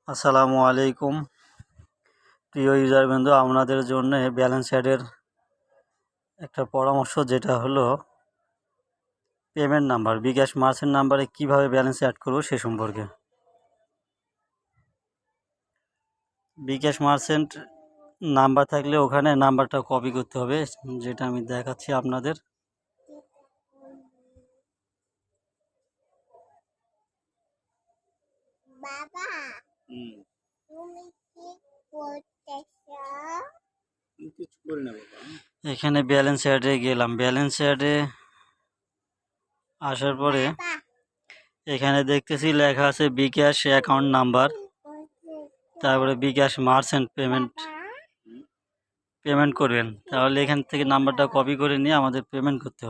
আসসালামু আলাইকুম প্রিয় ইউজার বন্ধু, আপনাদের জন্য ব্যালেন্স অ্যাডের একটা পরামর্শ, যেটা হলো পেমেন্ট নাম্বার, বিকাশ মার্চেন্ট নাম্বারে কিভাবে ব্যালেন্স অ্যাড করব সে সম্পর্কে। বিকাশ মার্চেন্ট নাম্বার থাকলে ওখানে নাম্বারটা কপি করতে হবে, যেটা আমি দেখাচ্ছি আপনাদের। এখানে ব্যালেন্স অ্যাডে গেলাম। ব্যালেন্স অ্যাডে আসার পরে এখানে দেখতেছি লেখা আছে বিকাশ অ্যাকাউন্ট নাম্বার, তারপরে বিকাশ মার্চেন্ট পেমেন্ট করবেন। তাহলে এখান থেকে নাম্বারটা কপি করে নিয়ে আমাদের পেমেন্ট করতে হবে।